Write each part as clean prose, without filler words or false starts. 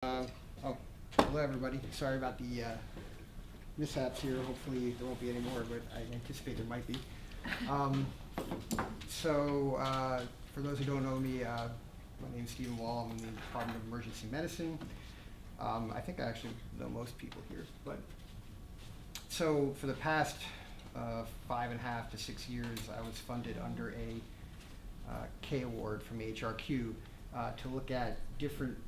Oh, hello everybody. Sorry about the mishaps here. Hopefully there won't be any more, but I anticipate there might be. For those who don't know me, my name is Stephen Wall. I'm in the Department of Emergency Medicine. I think I actually know most people here. So for the past 5.5 to 6 years, I was funded under a K award from HRQ to look at different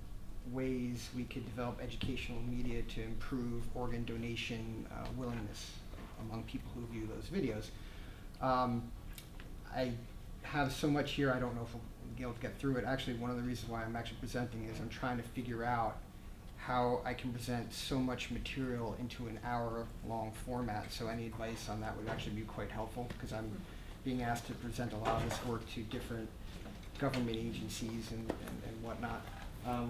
ways we could develop educational media to improve organ donation willingness among people who view those videos. I have so much here, I don't know if we'll be able to get through it. Actually, one of the reasons why I'm actually presenting is I'm trying to figure out how I can present so much material into an hour-long format. So any advice on that would actually be quite helpful, because I'm being asked to present a lot of this work to different government agencies and whatnot.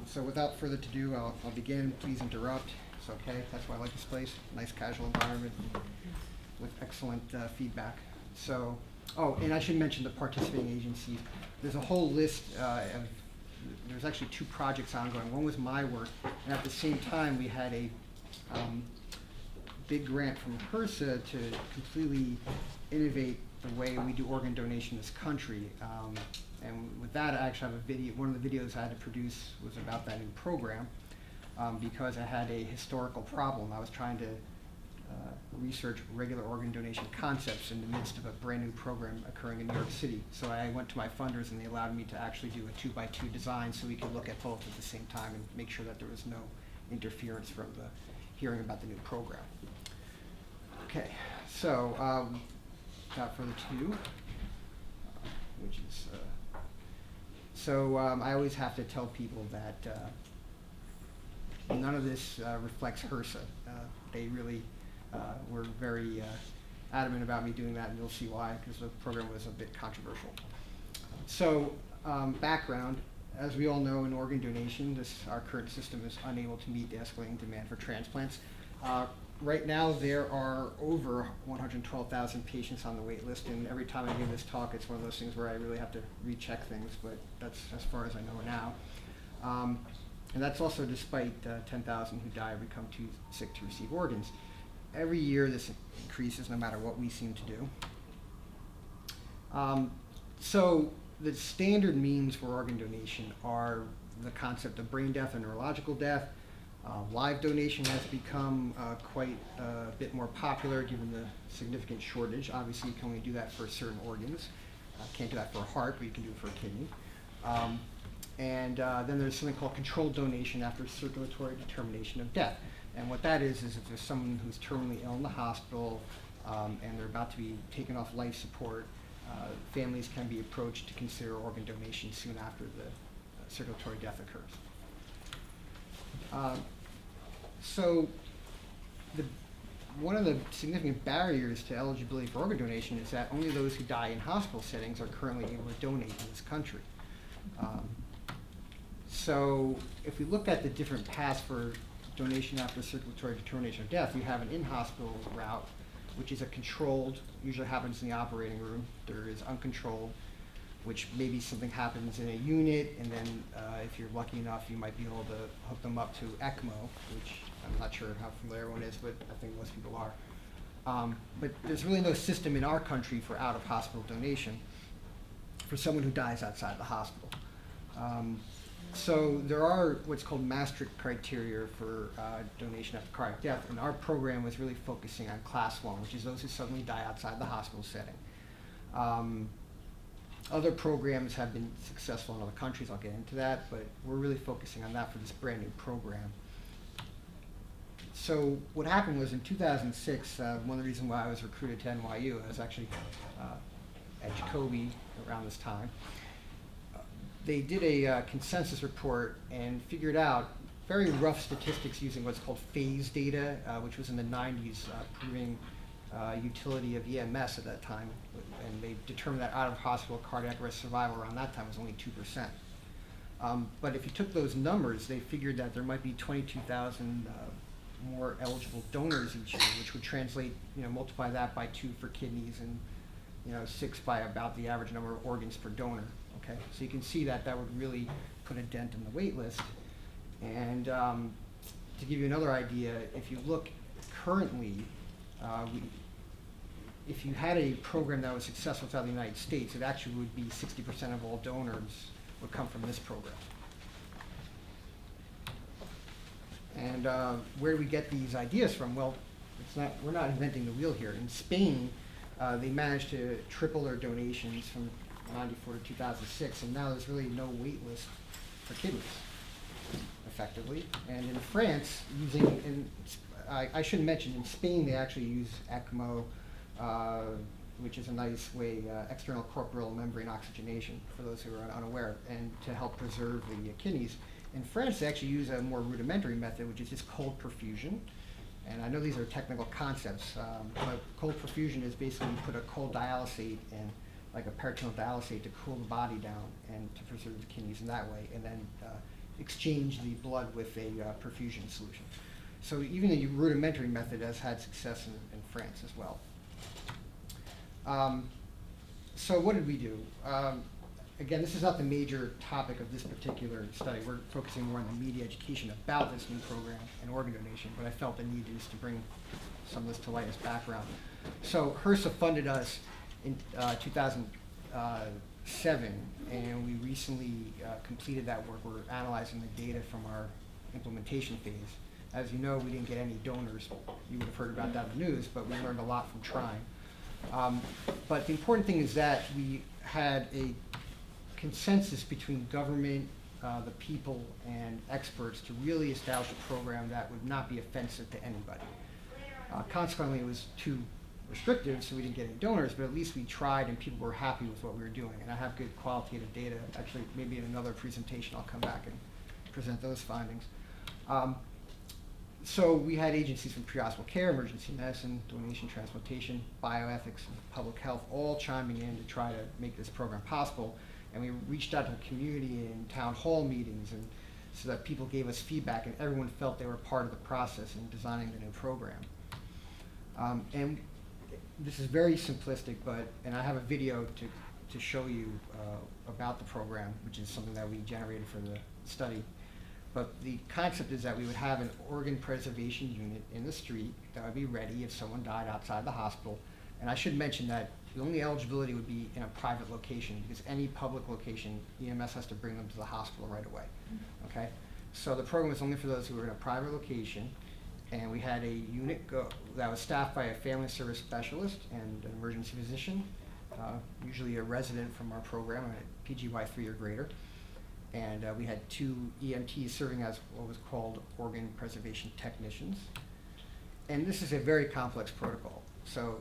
So without further ado, I'll begin. Please interrupt. It's okay. That's why I like this place. Nice casual environment with excellent feedback. So, oh, and I should mention the participating agencies. There's a whole list there's actually 2 projects ongoing. One was my work, and at the same time we had a big grant from HRSA to completely innovate the way we do organ donation in this country. And with that, I actually have a video. One of the videos I had to produce was about that new program because I had a historical problem. I was trying to research regular organ donation concepts in the midst of a brand new program occurring in New York City. So I went to my funders and they allowed me to actually do a 2x2 design so we could look at both at the same time and make sure that there was no interference from the hearing about the new program. Okay, so without further ado, which is I always have to tell people that none of this reflects HRSA. They really were very adamant about me doing that, and you'll see why, because the program was a bit controversial. So background, as we all know, in organ donation, our current system is unable to meet the escalating demand for transplants. Right now, there are over 112,000 patients on the wait list, and every time I give this talk, it's one of those things where I really have to recheck things, but that's as far as I know now. And that's also despite 10,000 who die or become too sick to receive organs. Every year, this increases no matter what we seem to do. So the standard means for organ donation are the concept of brain death or neurological death. Live donation has become quite a bit more popular given the significant shortage. Obviously, you can only do that for certain organs. Can't do that for a heart, but you can do it for a kidney. Then there's something called controlled donation after circulatory determination of death. And what that is if there's someone who's terminally ill in the hospital and they're about to be taken off life support, families can be approached to consider organ donation soon after the circulatory death occurs. One of the significant barriers to eligibility for organ donation is that only those who die in hospital settings are currently able to donate in this country. So if we look at the different paths for donation after circulatory determination of death, you have an in-hospital route, which is a controlled, usually happens in the operating room. There is uncontrolled, which maybe something happens in a unit, and then if you're lucky enough, you might be able to hook them up to ECMO, which I'm not sure how familiar everyone is, but I think most people are. But there's really no system in our country for out-of-hospital donation for someone who dies outside the hospital. So there are what's called Maastricht criteria for donation after cardiac death, and our program was really focusing on class 1, which is those who suddenly die outside the hospital setting. Other programs have been successful in other countries, I'll get into that, but we're really focusing on that for this brand new program. So what happened was in 2006, one of the reasons why I was recruited to NYU, I was actually at Jacobi around this time. They did a consensus report and figured out very rough statistics using what's called phase data, which was in the 90s, proving utility of EMS at that time, and they determined that out-of-hospital cardiac arrest survival around that time was only 2%. But if you took those numbers, they figured that there might be 22,000 more eligible donors each year, which would translate, multiply that by 2 for kidneys and 6 by about the average number of organs per donor. Okay, so you can see that that would really put a dent in the wait list. And to give you another idea, if you look currently, if you had a program that was successful throughout the United States, it actually would be 60% of all donors would come from this program. And where do we get these ideas from? Well, we're not inventing the wheel here. In Spain, they managed to triple their donations from 94 to 2006, and now there's really no wait list for kidneys, effectively. And in France, I should mention, in Spain they actually use ECMO, which is a nice way, external corporeal membrane oxygenation, for those who are unaware, and to help preserve the kidneys. In France, they actually use a more rudimentary method, which is just cold perfusion. And I know these are technical concepts, but cold perfusion is basically you put a cold dialysate in, like a peritoneal dialysate, to cool the body down and to preserve the kidneys in that way, and then exchange the blood with a perfusion solution. So even a rudimentary method has had success in France as well. So what did we do? Again, this is not the major topic of this particular study. We're focusing more on the media education about this new program and organ donation, but I felt the need is to bring some of this to light as background. So HRSA funded us in 2007, and we recently completed that work. We're analyzing the data from our implementation phase. As you know, we didn't get any donors. You would have heard about that in the news, but we learned a lot from trying. But the important thing is that we had a consensus between government, the people, and experts to really establish a program that would not be offensive to anybody. Consequently, it was too restrictive, so we didn't get any donors, but at least we tried and people were happy with what we were doing. And I have good qualitative data. Actually, maybe in another presentation I'll come back and present those findings. So we had agencies from pre-hospital care, emergency medicine, donation, transplantation, bioethics, and public health all chiming in to try to make this program possible. And we reached out to the community in town hall meetings, and so that people gave us feedback and everyone felt they were part of the process in designing the new program. And this is very simplistic, and I have a video to show you about the program, which is something that we generated for the study. But the concept is that we would have an organ preservation unit in the street that would be ready if someone died outside the hospital. And I should mention that the only eligibility would be in a private location, because any public location, EMS has to bring them to the hospital right away. Okay? So the program was only for those who were in a private location, and we had a unit that was staffed by a family service specialist and an emergency physician, usually a resident from our program, a PGY 3 or greater. And we had 2 EMTs serving as what was called organ preservation technicians. And this is a very complex protocol. So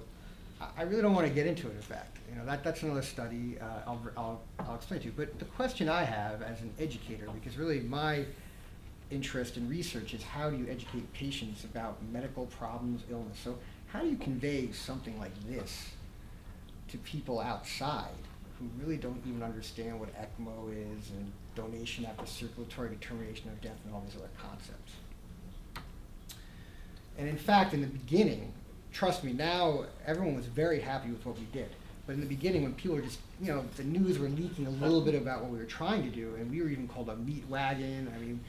I really don't want to get into it, in fact. You know, that's another study I'll explain to you. But the question I have as an educator, because really my interest in research is how do you educate patients about medical problems, illness. So how do you convey something like this to people outside who really don't even understand what ECMO is and donation after circulatory determination of death and all these other concepts? And in fact, in the beginning, trust me, now everyone was very happy with what we did. But in the beginning, when people were just, you know, the news were leaking a little bit about what we were trying to do, and we were even called a meat wagon. I mean,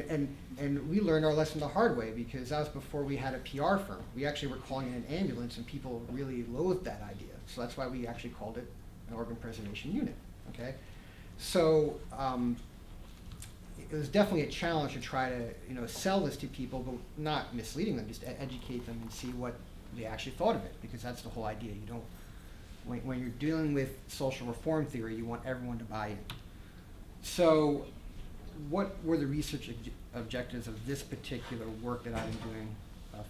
and we learned our lesson the hard way, because that was before we had a PR firm. We actually were calling it an ambulance, and people really loathed that idea. So that's why we actually called it an organ preservation unit. Okay, so it was definitely a challenge to try to, you know, sell this to people, but not misleading them, just educate them and see what they actually thought of it, because that's the whole idea. You don't, when you're dealing with social reform theory, you want everyone to buy in. So what were the research objectives of this particular work that I've been doing,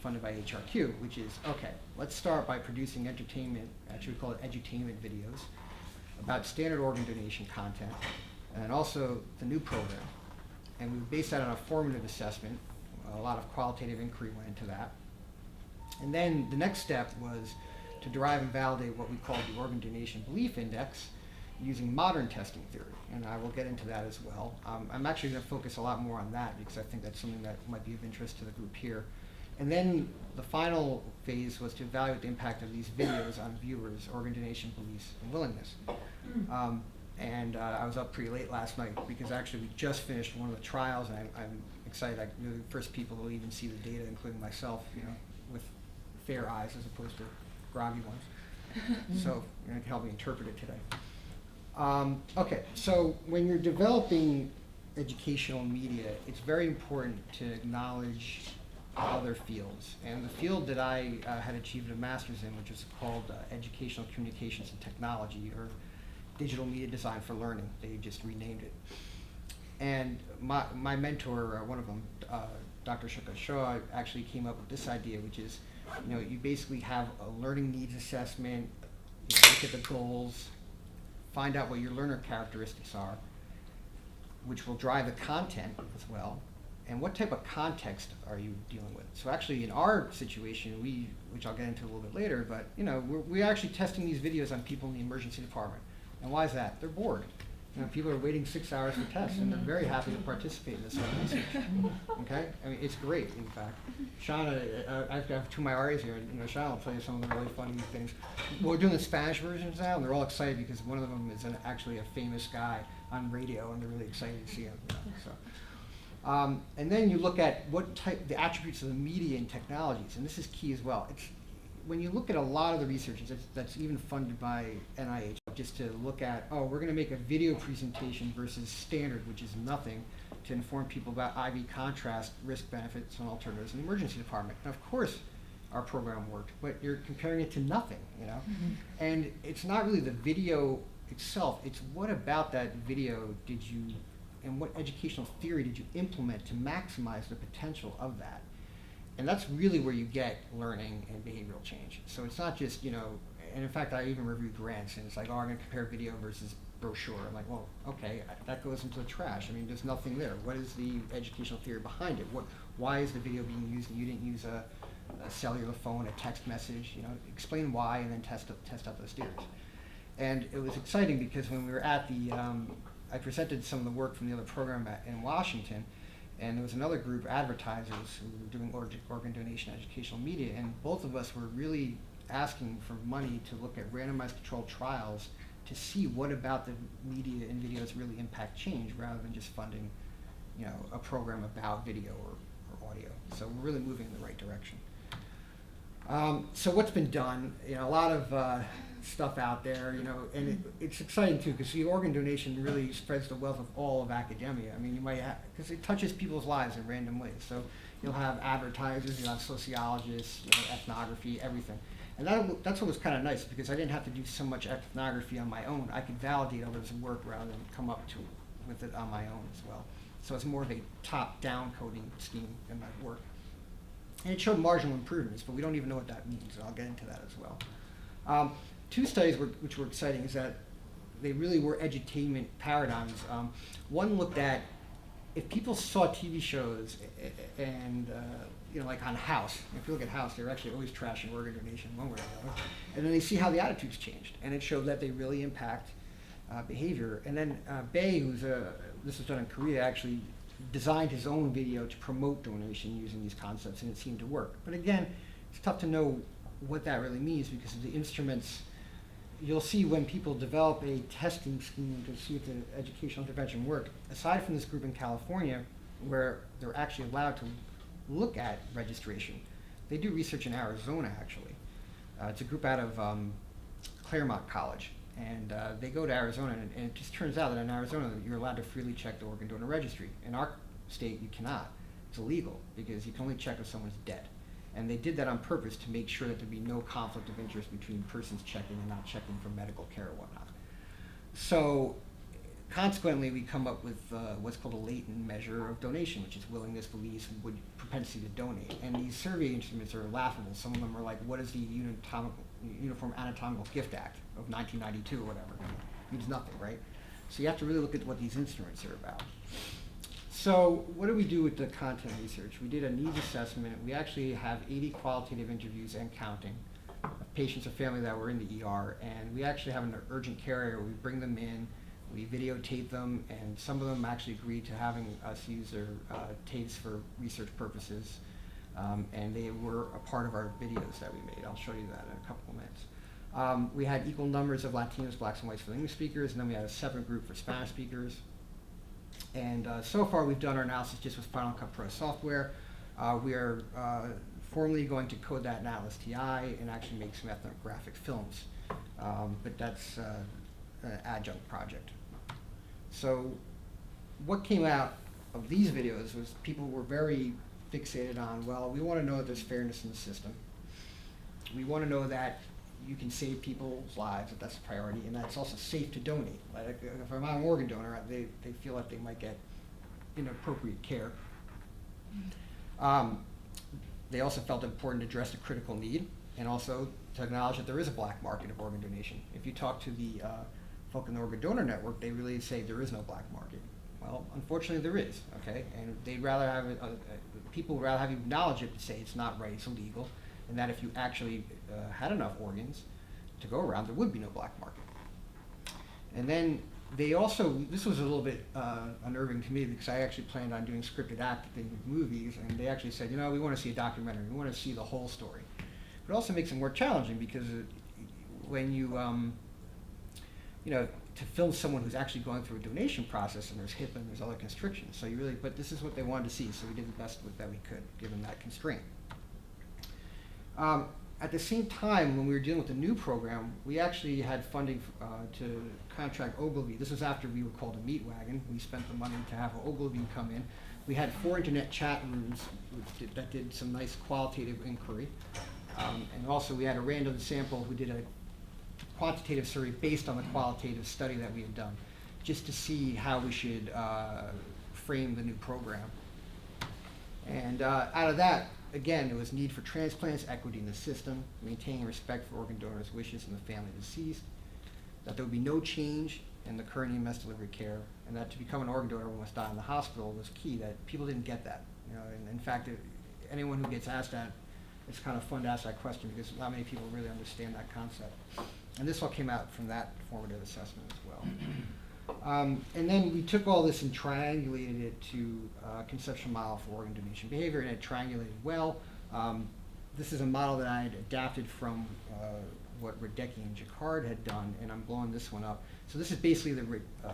funded by HRQ, which is, okay, let's start by producing entertainment, actually we call it edutainment videos, about standard organ donation content, and also the new program. And we based that on a formative assessment. A lot of qualitative inquiry went into that. And then the next step was to derive and validate what we call the Organ Donation Belief Index using modern testing theory. And I will get into that as well. I'm actually going to focus a lot more on that because I think that's something that might be of interest to the group here. And then the final phase was to evaluate the impact of these videos on viewers, organ donation beliefs, and willingness. I was up pretty late last night because actually we just finished one of the trials, and I'm excited. You're the first people who even see the data, including myself, with fair eyes as opposed to groggy ones. So you can help me interpret it today. Okay, so when you're developing educational media, it's very important to acknowledge other fields. And the field that I had achieved a master's in, which is called Educational Communications and Technology, or Digital Media Design for Learning. They just renamed it. And my mentor, one of them, Dr. Shuka Shaw, actually came up with this idea, which is, you basically have a learning needs assessment, you look at the goals, find out what your learner characteristics are, which will drive the content as well, and what type of context are you dealing with. So actually in our situation, which I'll get into a little bit later, but we're actually testing these videos on people in the emergency department. And why is that? They're bored. People are waiting 6 hours for tests, and they're very happy to participate in this sort of research. Okay? I mean, it's great, in fact. Shauna, I've got 2 of my RAs here, and Shauna will tell you some of the really funny things. Well, we're doing the Spanish versions now, and they're all excited because one of them is actually a famous guy on radio, and they're really excited to see him. And then you look at the attributes of the media and technologies, and this is key as well. When you look at a lot of the research that's even funded by NIH, just to look at, we're going to make a video presentation versus standard, which is nothing, to inform people about IV contrast, risk benefits, and alternatives in the emergency department. And of course, our program worked, but you're comparing it to nothing, And it's not really the video itself, it's what about that video and what educational theory did you implement to maximize the potential of that? And that's really where you get learning and behavioral change. So it's not just, and in fact, I even reviewed grants, and it's like, I'm going to compare video versus brochure. I'm like, well, okay, that goes into the trash. I mean, there's nothing there. What is the educational theory behind it? Why is the video being used and you didn't use a cellular phone, a text message? Explain why, and then test out those theories. And it was exciting because when we were at I presented some of the work from the other program in Washington, and there was another group, advertisers, who were doing organ donation educational media, and both of us were really asking for money to look at randomized controlled trials to see what about the media and videos really impact change, rather than just funding, a program about video or audio. So we're really moving in the right direction. So what's been done? A lot of stuff out there, and it's exciting too, because the organ donation really spreads the wealth of all of academia. I mean, you might have, because it touches people's lives in random ways. So you'll have advertisers, you'll have sociologists, ethnography, everything. And that's what was kind of nice, because I didn't have to do so much ethnography on my own. I could validate others' work rather than come up with it on my own as well. So it's more of a top-down coding scheme in my work. And it showed marginal improvements, but we don't even know what that means, and I'll get into that as well. 2 studies which were exciting is that they really were edutainment paradigms. One looked at if people saw TV shows and like on House. If you look at House, they're actually always trashing organ donation one way or another. And then they see how the attitudes changed, and it showed that they really impact behavior. And then Bae, this was done in Korea, actually designed his own video to promote donation using these concepts, and it seemed to work. But again, it's tough to know what that really means, because of the instruments. You'll see when people develop a testing scheme to see if the educational intervention worked, aside from this group in California, where they're actually allowed to look at registration, they do research in Arizona, actually. It's a group out of Claremont College, and they go to Arizona, and it just turns out that in Arizona, you're allowed to freely check the organ donor registry. In our state, you cannot. It's illegal, because you can only check if someone's dead. And they did that on purpose to make sure that there'd be no conflict of interest between persons checking and not checking for medical care or whatnot. So consequently, we come up with what's called a latent measure of donation, which is willingness, beliefs, and propensity to donate. And these survey instruments are laughable. Some of them are like, what is the Uniform Anatomical Gift Act of 1992 or whatever? It means nothing, right? So you have to really look at what these instruments are about. So what do we do with the content research? We did a needs assessment. We actually have 80 qualitative interviews and counting of patients or family that were in the ER, and we actually have an urgent care area where we bring them in, we videotape them, and some of them actually agreed to having us use their tapes for research purposes, and they were a part of our videos that we made. I'll show you that in a couple of minutes. We had equal numbers of Latinos, blacks, and whites for English speakers, and then we had a separate group for Spanish speakers. And so far we've done our analysis just with Final Cut Pro software. We are formally going to code that now as TI and actually make some ethnographic films. But that's an adjunct project. So what came out of these videos was people were very fixated on, well, we want to know that there's fairness in the system. We want to know that you can save people's lives, that that's a priority, and that it's also safe to donate. Like if I'm an organ donor, they feel like they might get inappropriate care. They also felt it important to address the critical need and also to acknowledge that there is a black market of organ donation. If you talk to the folk in the Organ Donor Network, they really say there is no black market. Well, unfortunately there is, okay? And they'd rather have it, people would rather have you acknowledge it to say it's not right, it's illegal, and that if you actually had enough organs to go around, there would be no black market. And then they also, this was a little bit unnerving to me because I actually planned on doing scripted acting movies, and they actually said, we want to see a documentary, we want to see the whole story. But it also makes it more challenging because when you, to film someone who's actually going through a donation process, and there's HIPAA and there's other constrictions. So but this is what they wanted to see, so we did the best that we could, given that constraint. At the same time, when we were dealing with the new program, we actually had funding to contract Ogilvy. This was after we were called a meat wagon. We spent the money to have Ogilvy come in. We had 4 internet chat rooms that did some nice qualitative inquiry. And also we had a random sample who did a quantitative survey based on the qualitative study that we had done, just to see how we should frame the new program. And out of that, again, there was need for transplants, equity in the system, maintaining respect for organ donors' wishes and the family of the deceased, that there would be no change in the current EMS delivery care, and that to become an organ donor one must die in the hospital was key, that people didn't get that. And in fact, anyone who gets asked that, it's kind of fun to ask that question because not many people really understand that concept. And this all came out from that formative assessment as well. And then we took all this and triangulated it to a conceptual model for organ donation behavior, and it triangulated well. This is a model that I had adapted from what Radecki and Jacquard had done, and I'm blowing this one up. So this is basically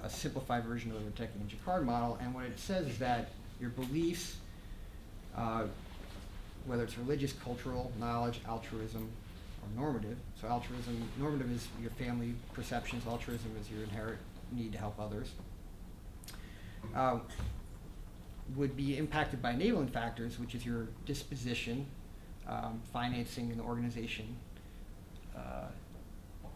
a simplified version of the Radecki and Jacquard model, and what it says is that your beliefs, whether it's religious, cultural, knowledge, altruism, or normative. So normative is your family perceptions, altruism is your inherent need to help others, would be impacted by enabling factors, which is your disposition, financing an organization,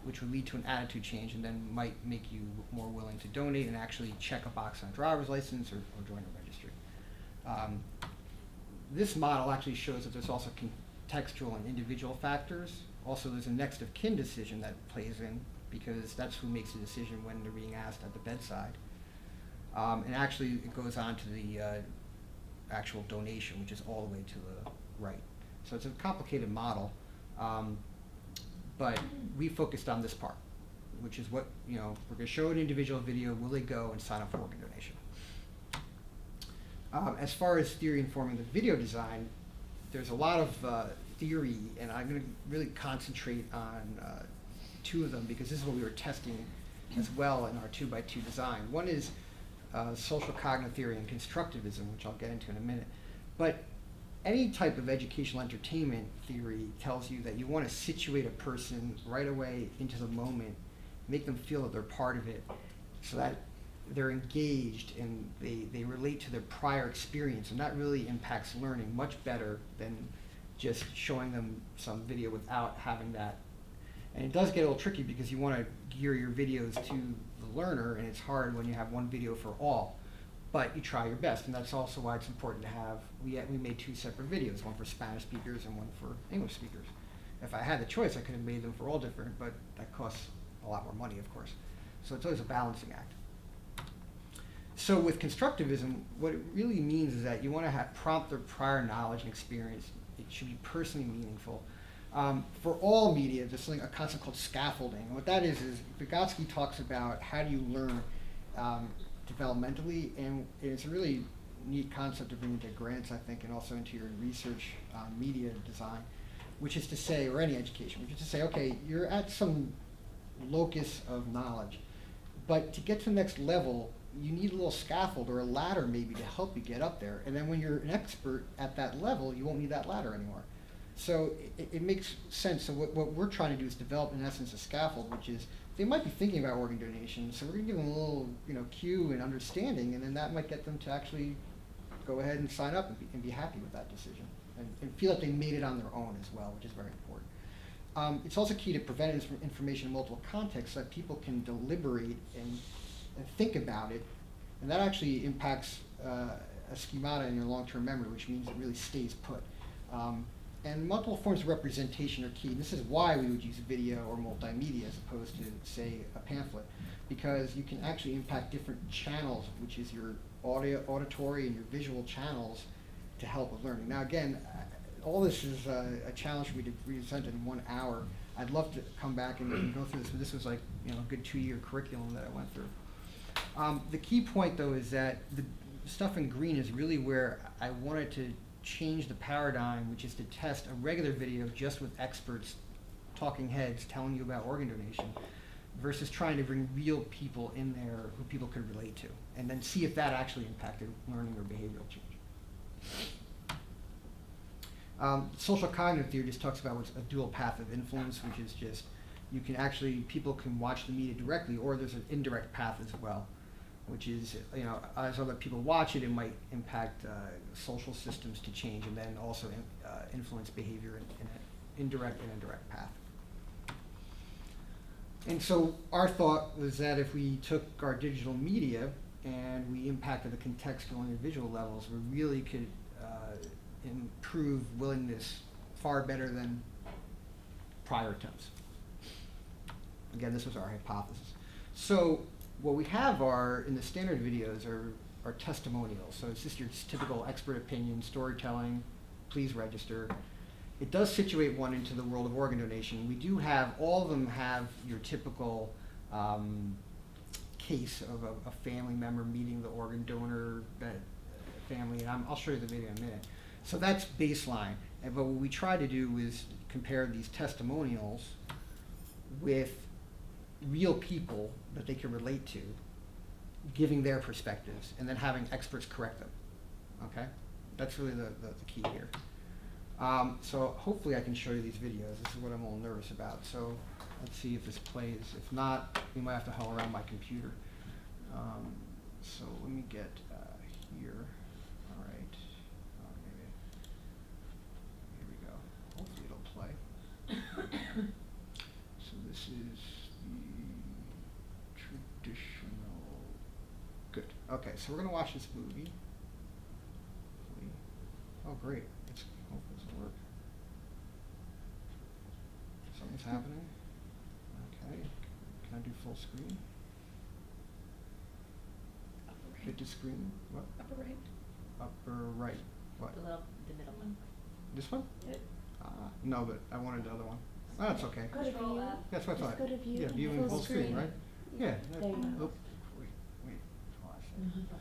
which would lead to an attitude change and then might make you more willing to donate and actually check a box on a driver's license or join a registry. This model actually shows that there's also contextual and individual factors. Also, there's a next of kin decision that plays in because that's who makes the decision when they're being asked at the bedside. And actually, it goes on to the actual donation, which is all the way to the right. So it's a complicated model, but we focused on this part, which is what, we're going to show an individual video, will they go and sign up for organ donation? As far as theory informing the video design, there's a lot of theory, and I'm going to really concentrate on 2 of them because this is what we were testing as well in our 2x2 design. One is social cognitive theory and constructivism, which I'll get into in a minute. But any type of educational entertainment theory tells you that you want to situate a person right away into the moment, make them feel that they're part of it, so that they're engaged and they relate to their prior experience, and that really impacts learning much better than just showing them some video without having that. And it does get a little tricky because you want to gear your videos to the learner, and it's hard when you have one video for all, but you try your best, and that's also why it's important to have, we made 2 separate videos, one for Spanish speakers and one for English speakers. If I had the choice, I could have made them for all different, but that costs a lot more money, of course. So it's always a balancing act. So with constructivism, what it really means is that you want to prompt their prior knowledge and experience. It should be personally meaningful. For all media, there's a concept called scaffolding. And what that is Vygotsky talks about how do you learn developmentally, and it's a really neat concept to bring into grants, I think, and also into your research on media design, which is to say, or any education, which is to say, okay, you're at some locus of knowledge, but to get to the next level, you need a little scaffold or a ladder maybe to help you get up there. And then when you're an expert at that level, you won't need that ladder anymore. So it makes sense. So what we're trying to do is develop, in essence, a scaffold, which is they might be thinking about organ donation. So we're going to give them a little, cue and understanding, and then that might get them to actually go ahead and sign up and be happy with that decision and feel like they made it on their own as well, which is very important. It's also key to prevent information in multiple contexts so that people can deliberate and think about it, and that actually impacts a schemata in your long-term memory, which means it really stays put. And multiple forms of representation are key. And this is why we would use video or multimedia as opposed to, say, a pamphlet, because you can actually impact different channels, which is your auditory and your visual channels, to help with learning. Now, again, all this is a challenge for me to present in 1 hour. I'd love to come back and go through this, but this was like a good 2-year curriculum that I went through. The key point, though, is that the stuff in green is really where I wanted to change the paradigm, which is to test a regular video just with experts, talking heads, telling you about organ donation, versus trying to bring real people in there who people could relate to, and then see if that actually impacted learning or behavioral change. Social cognitive theory just talks about what's a dual path of influence, which is just people can watch the media directly, or there's an indirect path as well, which is, as other people watch it, it might impact social systems to change, and then also influence behavior in an indirect and indirect path. And so our thought was that if we took our digital media and we impacted the contextual and visual levels, we really could improve willingness far better than prior attempts. Again, this was our hypothesis. So what we have in the standard videos are testimonials. So it's just your typical expert opinion, storytelling, please register. It does situate one into the world of organ donation. We do have, all of them have your typical case of a family member meeting the organ donor family, and I'll show you the video in a minute. So that's baseline. But what we try to do is compare these testimonials with real people that they can relate to, giving their perspectives, and then having experts correct them. Okay? That's really the key here. So hopefully I can show you these videos. This is what I'm a little nervous about. So let's see if this plays. If not, we might have to haul around my computer. So let me get here. All right. Maybe. Here we go. Hopefully it'll play. So this is the traditional. Good. Okay, so we're going to watch this movie. Oh, great. Hopefully this will work. Something's happening. Okay. Can I do full screen? Upper right. Fit to screen? What? Upper right. Upper right. What? The middle one. This one? Yep. No, but I wanted the other one. Oh, that's okay. Go to view. That's what I thought. Just go to view. Yeah, view in full screen, right? Yeah. There you go. Oh, wait. Hold on a second.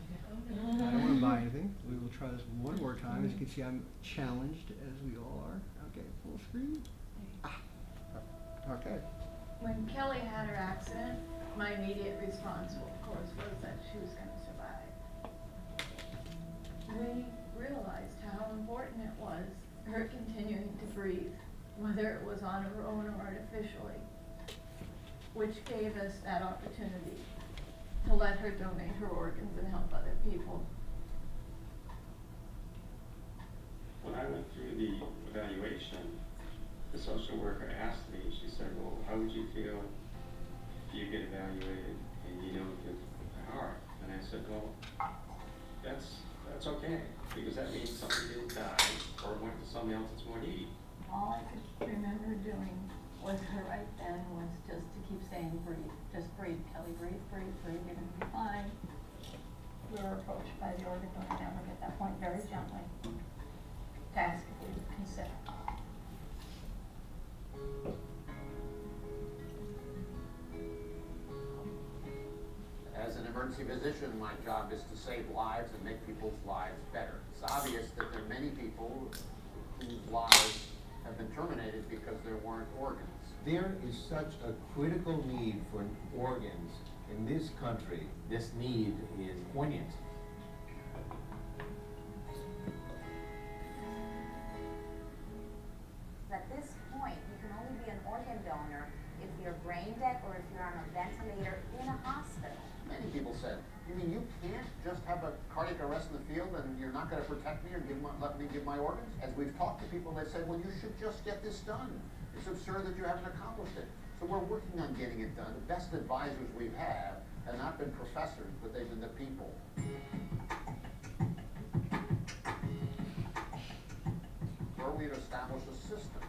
I don't want to buy anything. We will try this one more time. As you can see, I'm challenged, as we all are. Okay, full screen. Okay. When Kelly had her accident, my immediate response, of course, was that she was going to survive. We realized how important it was, her continuing to breathe, whether it was on her own or artificially, which gave us that opportunity to let her donate her organs and help other people. When I went through the evaluation, the social worker asked me, she said, well, how would you feel if you get evaluated and you don't get the heart? And I said, well, that's okay, because that means somebody didn't die or went to somebody else that's more needy. All I could remember doing was her right then was just to keep saying breathe. Just breathe, Kelly, breathe, breathe, breathe, you're gonna be fine. We were approached by the organ donor network at that point very gently to ask if we would consider. As an emergency physician, my job is to save lives and make people's lives better. It's obvious that there are many people whose lives have been terminated because there weren't organs. There is such a critical need for organs In this country, this need is poignant. At this point, you can only be an organ donor if you're brain dead or if you're on a ventilator in a hospital. Many people said, you mean you can't just have a cardiac arrest in the field and you're not gonna protect me or let me give my organs? As we've talked to people, they say, well, you should just get this done. It's absurd that you haven't accomplished it. So we're working on getting it done. The best advisors we've had have not been professors, but they've been the people. Were we to establish a system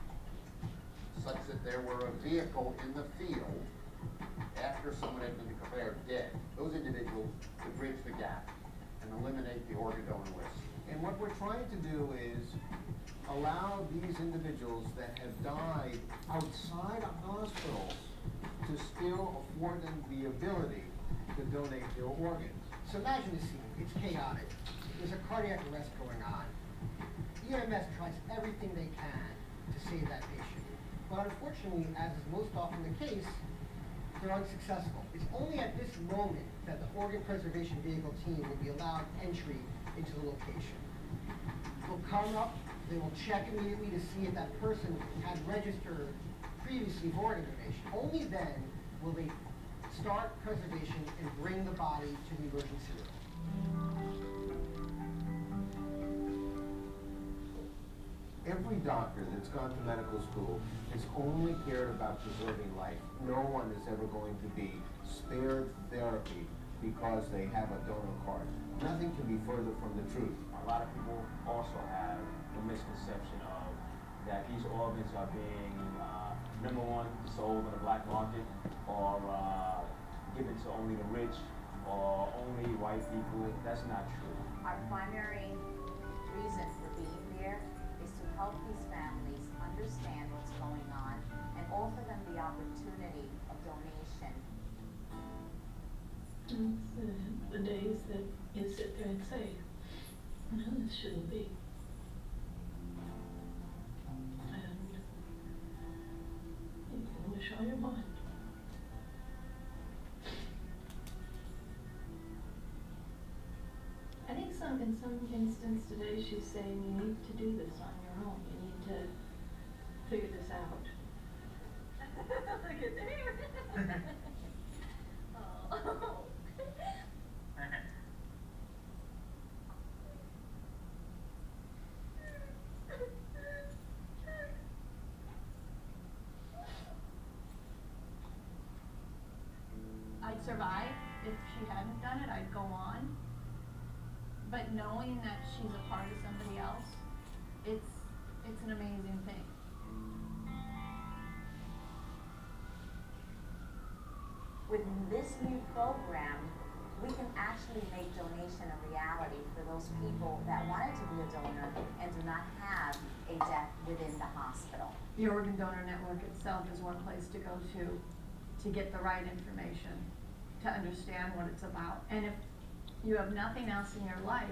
such that there were a vehicle in the field after someone had been declared dead, those individuals could bridge the gap and eliminate the organ donor list. And what we're trying to do is allow these individuals that have died outside of hospitals to still afford them the ability to donate their organs. So imagine the scene. It's chaotic. There's a cardiac arrest going on. EMS tries everything they can to save that patient. But unfortunately, as is most often the case, they're unsuccessful. It's only at this moment that the organ preservation vehicle team will be allowed entry into the location. They'll come up, they will check immediately to see if that person had registered previously for organ donation. Only then will they start preservation and bring the body to the emergency room. Every doctor that's gone to medical school has only cared about preserving life. No one is ever going to be spared therapy because they have a donor card. Nothing can be further from the truth. A lot of people also have the misconception of that these organs are being, number one, sold on the black market or given to only the rich or only white people. That's not true. Our primary reason for being there is to help these families understand what's going on and offer them the opportunity of donation. It's the days that you sit there and say, no, this shouldn't be. And you can wish all your mind. I think in some instance today she's saying you need to do this on your own. You need to figure this out. Look at there. Oh. I'd survive if she hadn't done it, I'd go on. But knowing that she's a part of somebody else, it's an amazing thing. With this new program, we can actually make donation a reality for those people that wanted to be a donor and do not have a death within the hospital. The Organ Donor Network itself is one place to go to get the right information, to understand what it's about. And if you have nothing else in your life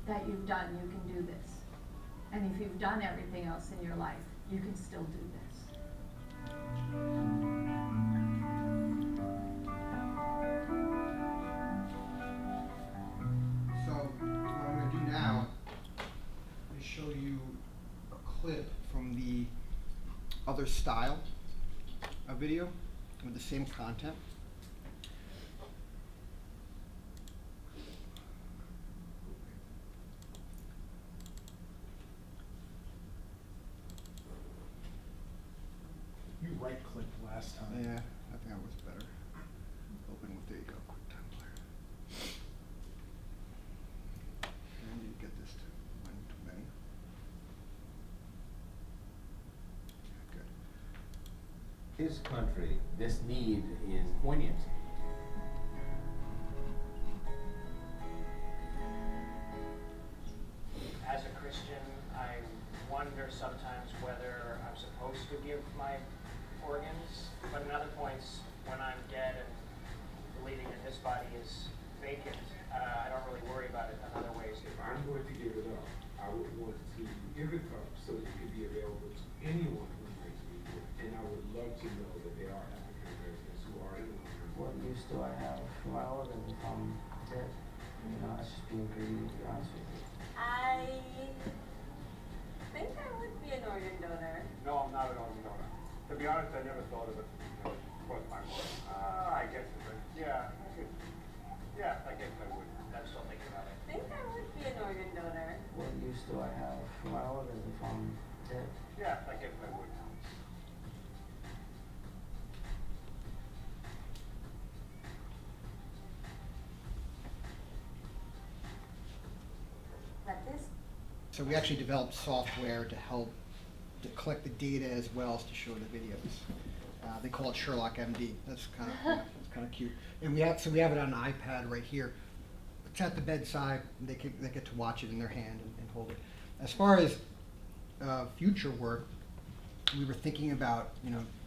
that you've done, you can do this. And if you've done everything else in your life, you can still do this. So what I'm going to do now is show you a clip from the other style of video with the same content. You right-clicked last time. Yeah, I think that was better. Open with, there you go, QuickTime Player. And you get this to one to many. Yeah, good. His country, this need is poignant. As a Christian, I wonder sometimes whether I'm supposed to give my organs, but in other points, when I'm dead and believing that this body is vacant, I don't really worry about it in other ways. If I'm going to give it up, I would want to give it up so that it can be available to anyone who might need it. And I would love to know that there are African Americans who are in the What use do I have for my organs if I'm dead? You know, that's just being greedy, to be honest with you. I think I would be an organ donor. No, I'm not an organ donor. To be honest, I never thought of it, crossed my mind. I guess it would. Yeah, I guess I would. I'm still thinking about it. I think I would be an organ donor. What use do I have for my organs if I'm dead? Yeah, I guess I would. But this So we actually developed software to help to collect the data as well as to show the videos. They call it Sherlock MD. That's kind of that's kind of cute. And we have it on an iPad right here. It's at the bedside. They get to watch it in their hand and hold it. As far as future work, we were thinking about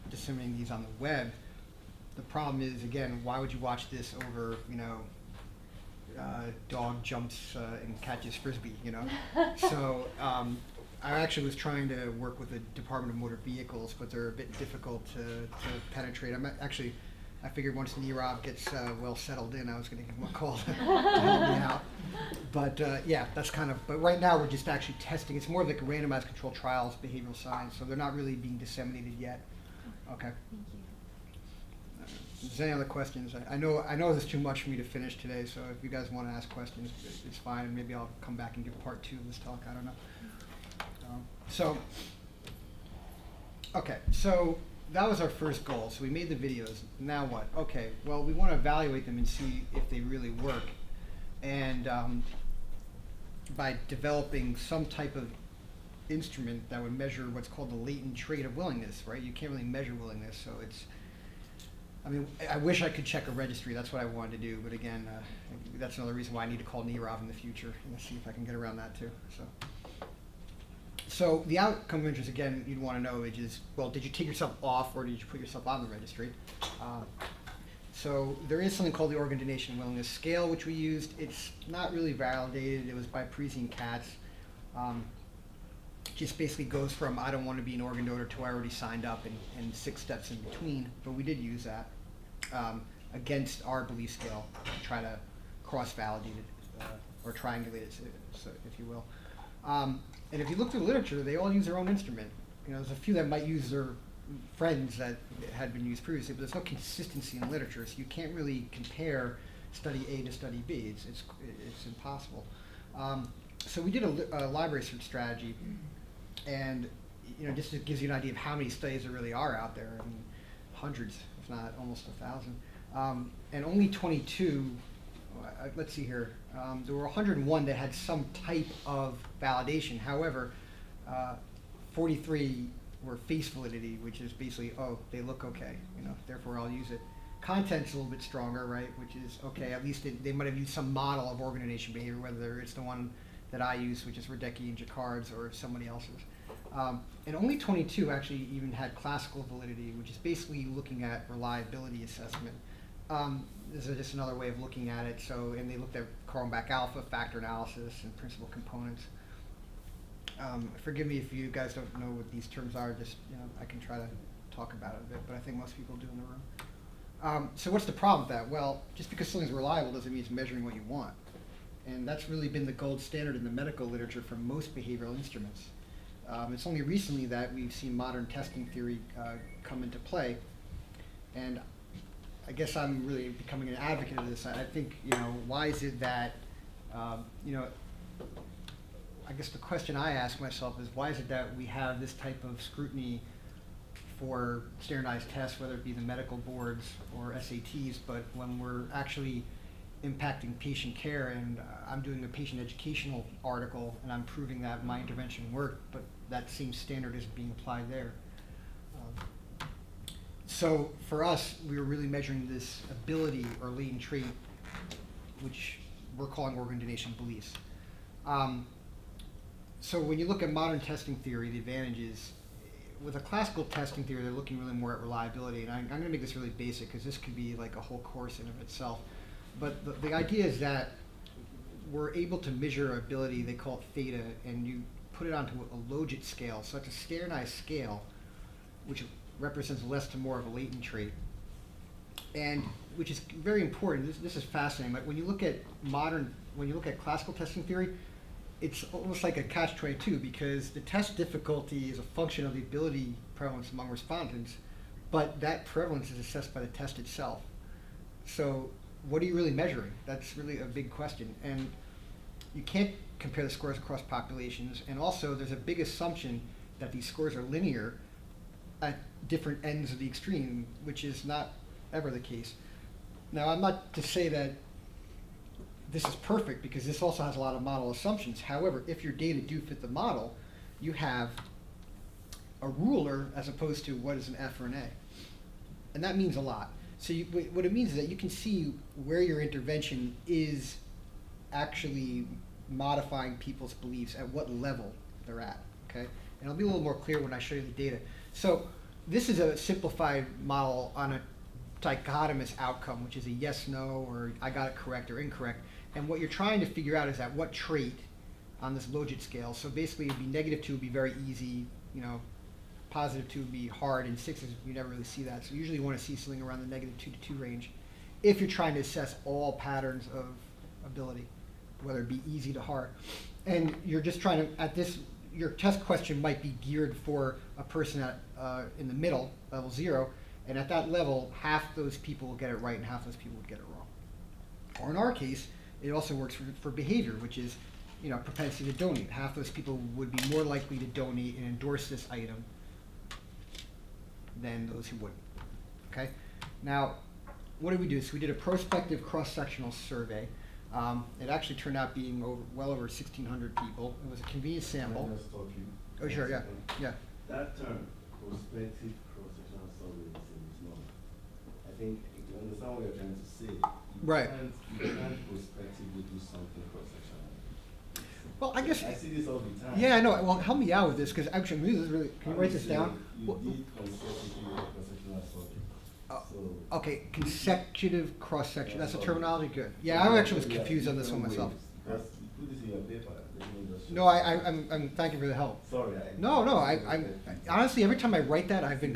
disseminating these on the web. The problem is, again, why would you watch this over dog jumps and catches frisbee, So I actually was trying to work with the Department of Motor Vehicles, but they're a bit difficult to penetrate. I figured once Nirav gets well settled in, I was going to give him a call to help me out. But yeah, that's but right now we're just actually testing. It's more like a randomized controlled trials, behavioral science, so they're not really being disseminated yet. Okay. Thank you. Is there any other questions? I know there's too much for me to finish today, so if you guys want to ask questions, it's fine. Maybe I'll come back and give part 2 of this talk. I don't know. Okay, so that was our first goal. So we made the videos. Now what? Okay, well, we want to evaluate them and see if they really work. And by developing some type of instrument that would measure what's called the latent trait of willingness, right? You can't really measure willingness, so I wish I could check a registry. That's what I wanted to do, but again, that's another reason why I need to call Nirav in the future and see if I can get around that too. So the outcome of interest, again, you'd want to know is, well, did you take yourself off or did you put yourself on the registry? So there is something called the Organ Donation Willingness Scale, which we used. It's not really validated. It was by Parisi and Katz. Just basically goes from I don't want to be an organ donor to I already signed up and 6 steps in between, but we did use that against our belief scale to try to cross-validate it or triangulate it, so, if you will. And if you look through the literature, they all use their own instrument. There's a few that might use their friends that had been used previously, but there's no consistency in literature, so you can't really compare study A to study B. It's impossible. So we did a library search strategy, and just it gives you an idea of how many studies there really are out there. Hundreds, if not almost 1,000, and only 22. Let's see here. There were 101 that had some type of validation. However, 43 were face validity, which is basically, oh, they look okay, therefore I'll use it. Content's a little bit stronger, right? Which is okay. At least they might have used some model of organ donation behavior, whether it's the one that I use, which is Radecki and Jacquard's, or somebody else's. And only 22 actually even had classical validity, which is basically looking at reliability assessment. This is just another way of looking at it. And they looked at Cronbach alpha, factor analysis, and principal components. Forgive me if you guys don't know what these terms are. Just I can try to talk about it a bit, but I think most people do in the room. So what's the problem with that? Well, just because something's reliable doesn't mean it's measuring what you want. And that's really been the gold standard in the medical literature for most behavioral instruments. It's only recently that we've seen modern testing theory come into play. And I guess I'm really becoming an advocate of this. I think, why is it that, I guess the question I ask myself is, why is it that we have this type of scrutiny for standardized tests, whether it be the medical boards or SATs, but when we're actually impacting patient care, and I'm doing a patient educational article and I'm proving that my intervention worked, but that same standard isn't being applied there. So for us, we were really measuring this ability or latent trait, which we're calling organ donation beliefs. So when you look at modern testing theory, the advantages, with a classical testing theory, they're looking really more at reliability, and I'm going to make this really basic because this could be like a whole course in of itself. But the idea is that we're able to measure ability, they call it theta, and you put it onto a logit scale. So it's a standardized scale, which represents less to more of a latent trait. and which is very important. This is fascinating. Like when you look at classical testing theory, it's almost like a catch-22 because the test difficulty is a function of the ability prevalence among respondents, but that prevalence is assessed by the test itself. So what are you really measuring? That's really a big question. And you can't compare the scores across populations. And also there's a big assumption that these scores are linear at different ends of the extreme, which is not ever the case. Now, I'm not to say that this is perfect because this also has a lot of model assumptions. However, if your data do fit the model, you have a ruler as opposed to what is an F or an A. And that means a lot. So what it means is that you can see where your intervention is actually modifying people's beliefs at what level they're at, okay? And I'll be a little more clear when I show you the data. So this is a simplified model on a dichotomous outcome, which is a yes, no, or I got it correct or incorrect. And what you're trying to figure out is at what trait on this logit scale. So basically it'd be -2 would be very easy, you know, +2 would be hard, and 6 is, you never really see that. So usually you want to see something around the -2 to 2 range if you're trying to assess all patterns of ability, whether it be easy to hard. And you're just trying to, at this, your test question might be geared for a person at, in the middle, level 0, and at that level, half those people will get it right and half those people would get it wrong. Or in our case, it also works for behavior, which is, you know, propensity to donate. Half those people would be more likely to donate and endorse this item than those who wouldn't, okay? Now, what did we do? So we did a prospective cross-sectional survey. It actually turned out being well over 1,600 people. It was a convenient sample. Can I just stop you? Oh, sure, yeah, yeah. That term, prospective cross-sectional survey, is not. I think you understand what you're trying to say. Right. You can't prospectively do something cross-sectional. Well, I guess. I see this all the time. Yeah, I know. Well, help me out with this, because actually, this is really, can you write this down? You did consecutive cross-sectional survey. So Okay, consecutive cross-section, that's a terminology, good. Yeah, I actually was confused on this one myself. Because you put this in your paper. No, I'm thank you for the help. Sorry. No, I'm honestly, every time I write that, I've been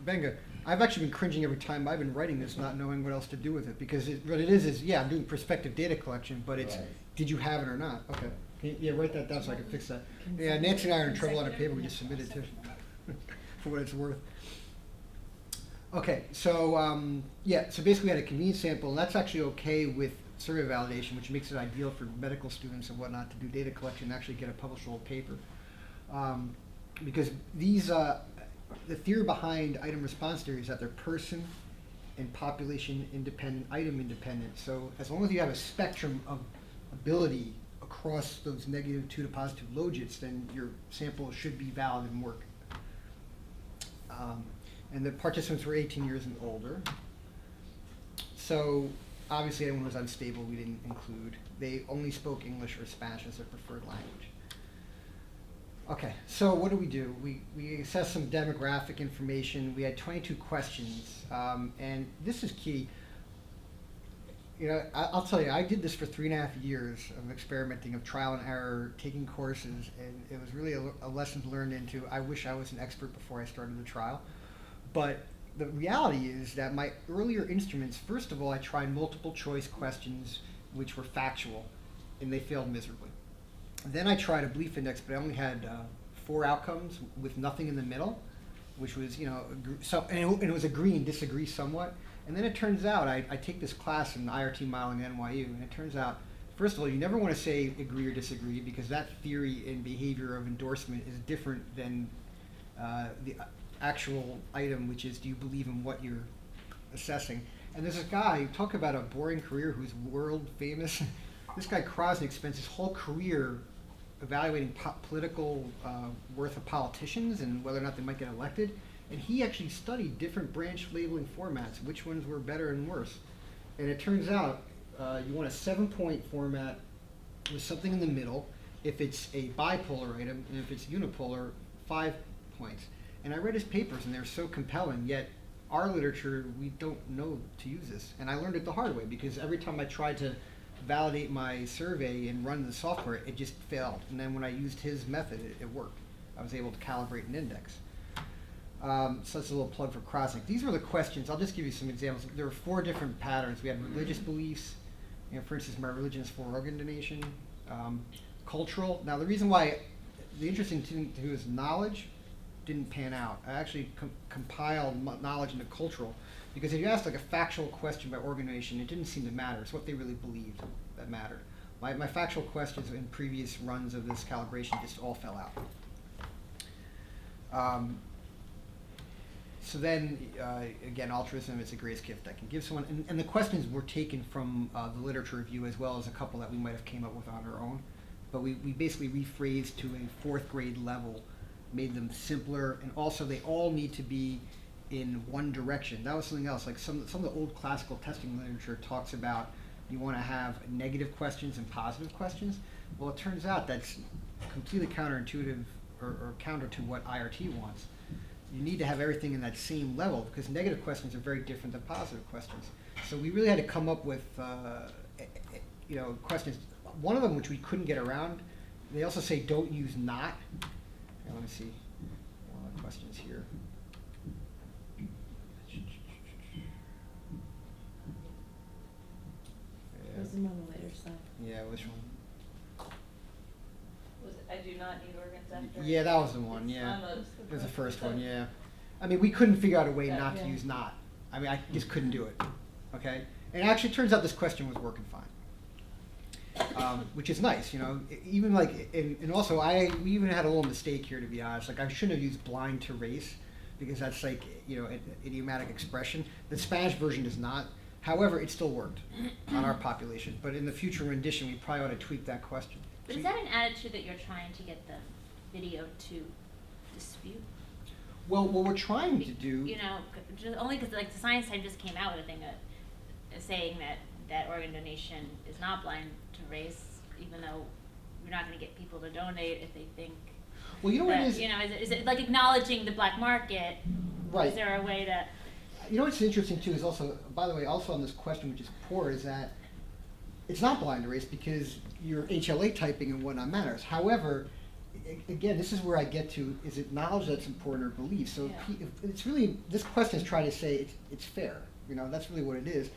Benga, I've actually been cringing every time I've been writing this, not knowing what else to do with it, because what it is, yeah, I'm doing prospective data collection, but it's, Right. did you have it or not? Okay, can you, write that down so I can fix that. Yeah, Nancy and I are in trouble on a paper we just submitted to, for what it's worth. Okay, so, yeah, so basically we had a convenient sample, and that's actually okay with survey validation, which makes it ideal for medical students and whatnot to do data collection and actually get a publishable paper. Because these, the theory behind item response theory is that they're person and population independent, item independent. So as long as you have a spectrum of ability across those -2 to +2 logits, then your sample should be valid and work. And the participants were 18 years and older. So obviously anyone who was unstable we didn't include. They only spoke English or Spanish as their preferred language. Okay, so what do? We assessed some demographic information. We had 22 questions, and this is key. You know, I'll tell you, I did this for 3.5 years of experimenting, of trial and error, taking courses, and it was really a lesson learned into, I wish I was an expert before I started the trial. But the reality is that my earlier instruments, first of all, I tried multiple choice questions which were factual, and they failed miserably. Then I tried a belief index, but I only had 4 outcomes with nothing in the middle, which was, you know, and it was agree and disagree somewhat. And then it turns out, I take this class in IRT modeling at NYU, and it turns out, first of all, you never want to say agree or disagree, because that theory and behavior of endorsement is different than the actual item, which is, do you believe in what you're assessing? And there's a guy, talk about a boring career, who's world famous. This guy Krosnick spends his whole career evaluating political worth of politicians and whether or not they might get elected. And he actually studied different branch labeling formats, which ones were better and worse. And it turns out you want a 7-point format with something in the middle if it's a bipolar item, and if it's unipolar, 5 points. And I read his papers, and they're so compelling, yet our literature, we don't know to use this. And I learned it the hard way, because every time I tried to validate my survey and run the software, it just failed. And then when I used his method, it worked. I was able to calibrate an index. So that's a little plug for Krosnick. These were the questions. I'll just give you some examples. There were 4 different patterns. We had religious beliefs. You know, for instance, my religion is for organ donation. Cultural. Now, the reason why, the interesting thing to do is knowledge didn't pan out. I actually compiled knowledge into cultural, because if you asked like a factual question about organ donation, it didn't seem to matter. It's what they really believed that mattered. My factual questions in previous runs of this calibration just all fell out. So then, again, altruism is the greatest gift I can give someone. And the questions were taken from the literature review, as well as a couple that we might have came up with on our own. But we basically rephrased to a 4th grade level, made them simpler, and also they all need to be in one direction. That was something else. Like some of the old classical testing literature talks about you want to have negative questions and positive questions. Well, it turns out that's completely counterintuitive or counter to what IRT wants. You need to have everything in that same level, because negative questions are very different than positive questions. So we really had to come up with you know, questions. One of them, which we couldn't get around, they also say don't use not. Here, let me see one of the questions here. Where's the one on the later side? Yeah, which one? Was it, I do not need organs after? Yeah, that was the one, It's yeah. on the- It was the first one, yeah. I mean, we couldn't figure out a way Yeah, not to yeah. use not. I mean, I just couldn't do it, okay? And actually, it turns out this question was working fine. Which is nice, you know. Even like, and also we even had a little mistake here, to be honest. Like, I shouldn't have used blind to race, because that's like, you know, an idiomatic expression. The Spanish version does not. However, it still worked on our population. But in the future rendition, we probably ought to tweak that question. But is that an attitude that you're trying to get the video to dispute? Well, what we're trying to do. You know, only because like the Science Time just came out with a thing saying that organ donation is not blind to race, even though you're not going to get people to donate if they think. Well, you know that, what it is. You know, is it like acknowledging the black market? Right. Is there a way to? You know what's interesting too is also, by the way, also on this question, which is poor, is that it's not blind to race because your HLA typing and whatnot matters. However, again, this is where I get to, is it knowledge that's important or belief? So Yeah. it's really, this question is trying to say it's fair. You know, that's really what it is.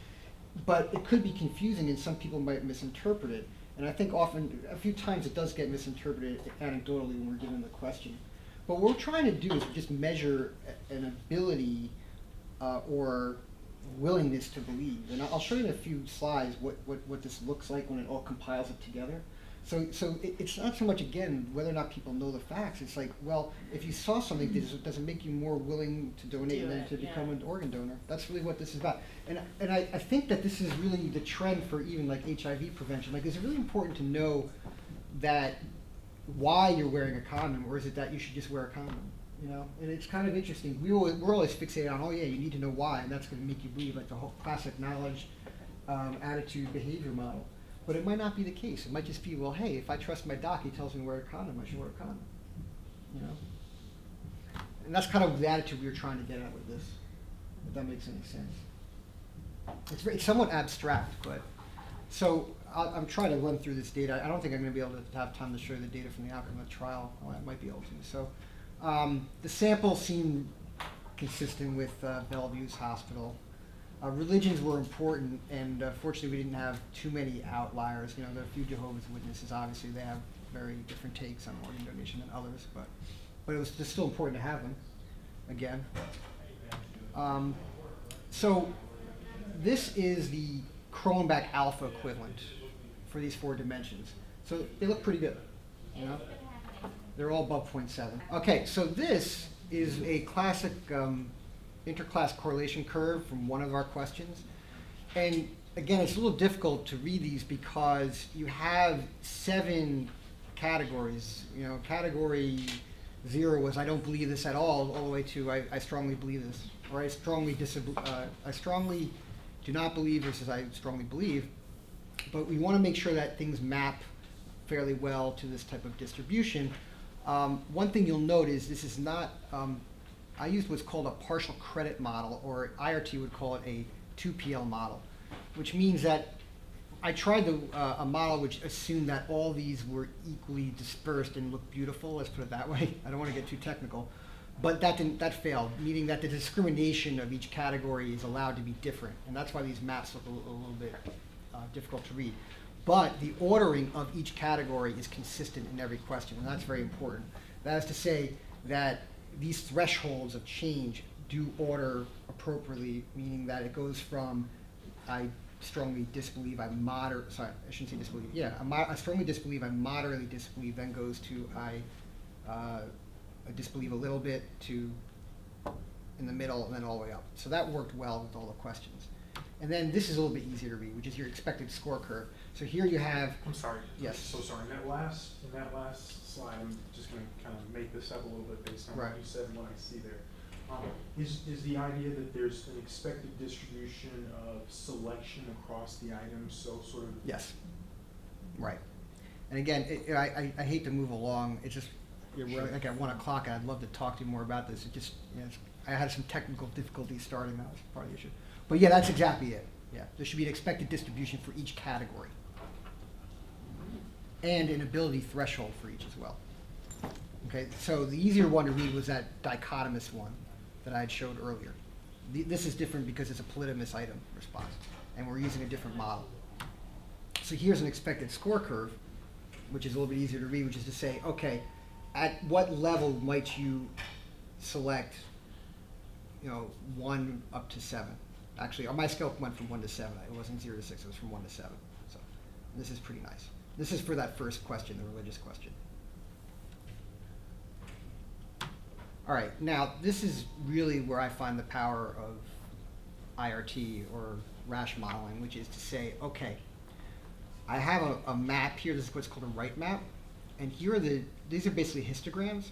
But it could be confusing and some people might misinterpret it. And I think often, a few times it does get misinterpreted anecdotally when we're given the question. But what we're trying to do is just measure an ability or willingness to believe. And I'll show you in a few slides what this looks like when it all compiles it together. So it's not so much, again, whether or not people know the facts. It's like, well, if you saw something, does it make you more willing to donate and then to become an organ donor? That's really what this is about. And I think that this is really the trend for even like HIV prevention. Like, is it really important to know that why you're wearing a condom, or is it that you should just wear a condom? You know, and it's kind of interesting. We're always fixated on, oh yeah, you need to know why, and that's going to make you believe, like the whole classic knowledge, attitude, behavior model. But it might not be the case. It might just be, well, hey, if I trust my doc, he tells me to wear a condom, I should wear a condom. You know, and that's kind of the attitude we were trying to get at with this. If that makes any sense. It's somewhat abstract, but so I'm trying to run through this data. I don't think I'm going to be able to have time to show you the data from the outcome of the trial. Well, I might be able to. So. The sample seemed consistent with Bellevue's hospital. Religions were important, and fortunately we didn't have too many outliers. You know, there are a few Jehovah's Witnesses. Obviously, they have very different takes on organ donation than others, but it was just still important to have them. Again, so this is the Cronbach alpha equivalent for these 4 dimensions. So they look pretty good. You know. They're all above 0.7. Okay, so this is a classic interclass correlation curve from one of our questions. And again, it's a little difficult to read these because you have 7 categories. You know, category 0 was I don't believe this at all the way to I strongly believe this, or I strongly do not believe versus I strongly believe. But we want to make sure that things map fairly well to this type of distribution. One thing you'll note is this is not, I used what's called a partial credit model, or IRT would call it a 2PL model, which means that I tried a model which assumed that all these were equally dispersed and looked beautiful, let's put it that way. I don't want to get too technical. But that failed, meaning that the discrimination of each category is allowed to be different, and that's why these maps look a little bit difficult to read. But the ordering of each category is consistent in every question, and that's very important. That is to say that these thresholds of change do order appropriately, meaning that it goes from I strongly disbelieve, I shouldn't say disbelieve, yeah, I strongly disbelieve, I moderately disbelieve, then goes to I disbelieve a little bit, to in the middle, and then all the way up. So that worked well with all the questions. And then this is a little bit easier to read, which is your expected score curve. So here you have. I'm sorry. Yes. So sorry. In that last slide, I'm just going to kind of make this up a little bit based on Right. what you said and what I see there. Is the idea that there's an expected distribution of selection across the items? So sort of. Yes. Right. And again, I hate to move along. It's just we're like at 1 o'clock, and I'd love to talk to you more about this. It just I had some technical difficulties starting. That was part of the issue. But yeah, that's exactly it. Yeah, there should be an expected distribution for each category, and an ability threshold for each as well. Okay, so the easier one to read was that dichotomous one that I had showed earlier. This is different because it's a polytomous item response, and we're using a different model. So here's an expected score curve, which is a little bit easier to read, which is to say, okay, at what level might you select, 1 up to 7? Actually, my scale went from 1 to 7. It wasn't 0 to 6. It was from 1 to 7. So this is pretty nice. This is for that first question, the religious question. All right, now this is really where I find the power of IRT or rash modeling, which is to say, okay, I have a map here. This is what's called a right map, and here are these are basically histograms